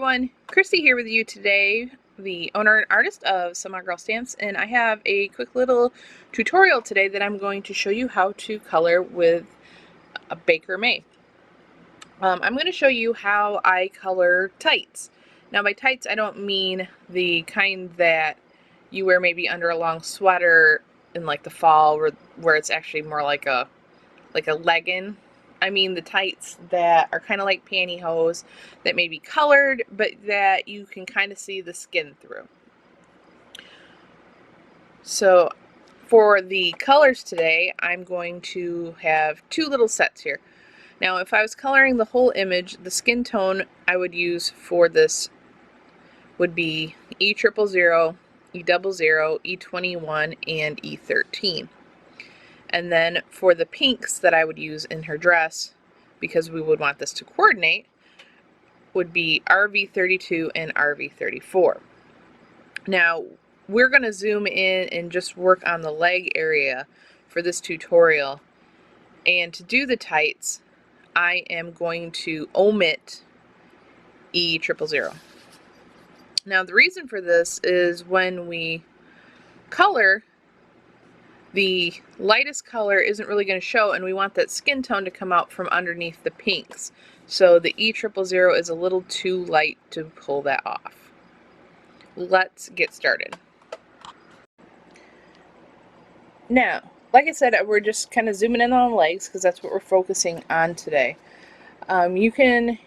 everyone, Christy here with you today, the owner and artist of Some Girl Stamps, and I have a quick little tutorial today that I'm going to show you how to color with a Baker May. I'm going to show you how I color tights. Now by tights I don't mean the kind that you wear maybe under a long sweater in like the fall where it's actually more like a legging. I mean the tights that are kind of like pantyhose that may be colored but that you can kind of see the skin through. So for the colors today I'm going to have two little sets here. Now if I was coloring the whole image, the skin tone I would use for this would be E000, E00, E21, and E13. And then for the pinks that I would use in her dress, because we would want this to coordinate, would be RV32 and RV34. Now, we're going to zoom in and just work on the leg area for this tutorial. And to do the tights, I am going to omit E000. Now, the reason for this is when we color, the lightest color isn't really going to show, and we want that skin tone to come out from underneath the pinks. So the E000 is a little too light to pull that off. Let's get started. Now, like I said, we're just kind of zooming in on the legs because that's what we're focusing on today. You can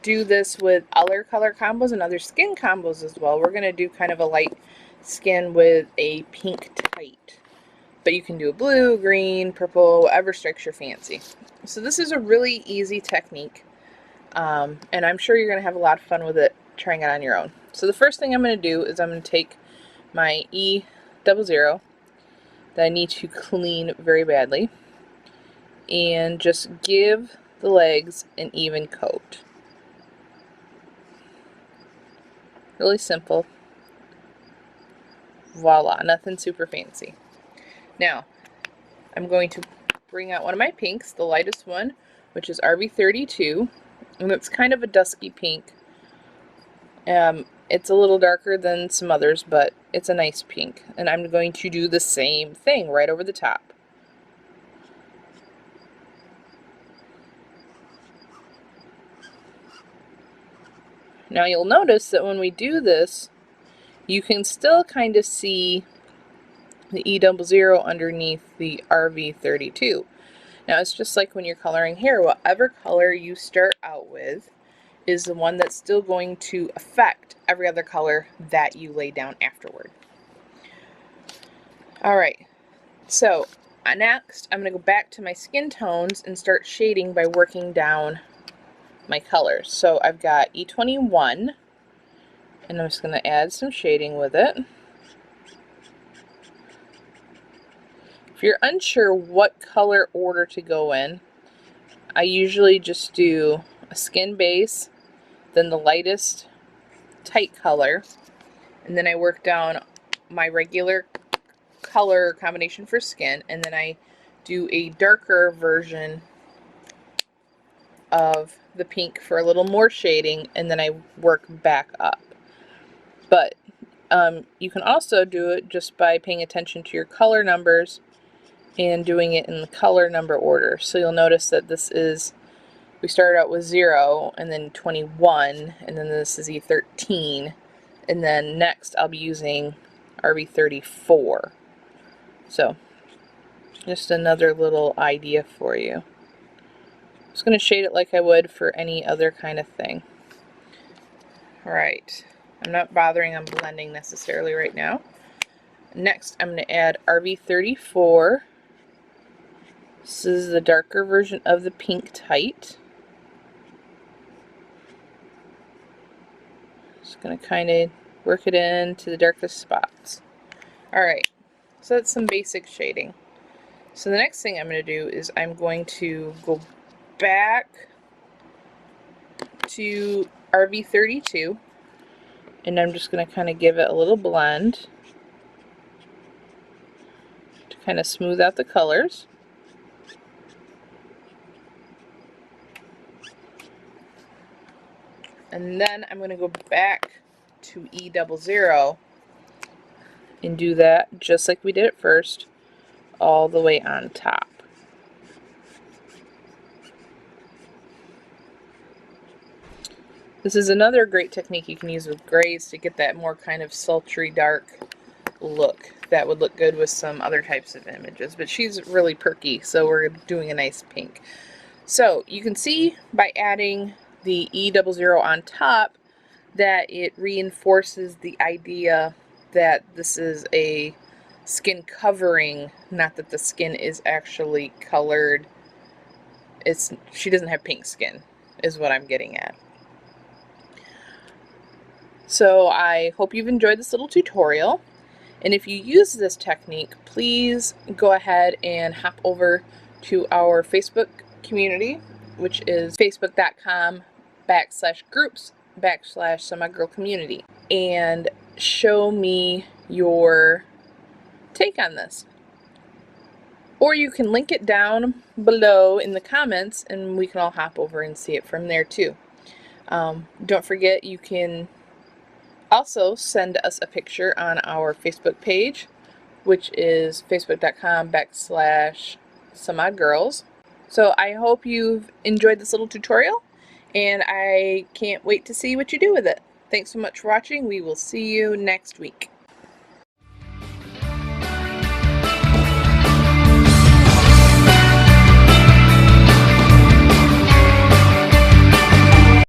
do this with other color combos and other skin combos as well. We're going to do kind of a light skin with a pink tight. But you can do a blue, green, purple, whatever strikes your fancy. So this is a really easy technique, and I'm sure you're going to have a lot of fun with it trying it on your own. So the first thing I'm going to do is I'm going to take my E00 that I need to clean very badly and just give the legs an even coat. Really simple. Voila, nothing super fancy. Now, I'm going to bring out one of my pinks, the lightest one, which is RV32, and it's kind of a dusky pink. It's a little darker than some others, but it's a nice pink. And I'm going to do the same thing right over the top. Now you'll notice that when we do this, you can still kind of see the E00 underneath the RV32. Now it's just like when you're coloring hair, whatever color you start out with is the one that's still going to affect every other color that you lay down afterward. Alright, so next I'm going to go back to my skin tones and start shading by working down my colors. So I've got E21 and I'm just going to add some shading with it. If you're unsure what color order to go in, I usually just do a skin base, then the lightest tight color, and then I work down my regular color combination for skin, and then I do a darker version of the pink for a little more shading, and then I work back up. But you can also do it just by paying attention to your color numbers and doing it in the color number order. So you'll notice that this is, we started out with 0 and then 21, and then this is E13, and then next I'll be using RV34. So just another little idea for you. I'm just going to shade it like I would for any other kind of thing. Alright, I'm not bothering on blending necessarily right now. Next I'm going to add RV34. This is the darker version of the pink tight. Just going to kind of work it into the darkest spots. Alright, so that's some basic shading. So the next thing I'm going to do is I'm going to go back to RV32 and I'm just going to kind of give it a little blend to kind of smooth out the colors. And then I'm going to go back to E00 and do that just like we did at first, all the way on top. This is another great technique you can use with grays to get that more kind of sultry dark look that would look good with some other types of images, but she's really perky, so we're doing a nice pink. So you can see by adding the E00 on top that it reinforces the idea that this is a skin covering, not that the skin is actually colored. She doesn't have pink skin, is what I'm getting at. So I hope you've enjoyed this little tutorial. And if you use this technique, please go ahead and hop over to our Facebook community, which is facebook.com/groups/semigirl community, and show me your take on this. Or you can link it down below in the comments and we can all hop over and see it from there too. Don't forget, you can also send us a picture on our Facebook page, which is facebook.com/SomeOddGirls. So I hope you've enjoyed this little tutorial, and I can't wait to see what you do with it. Thanks so much for watching. We will see you next week.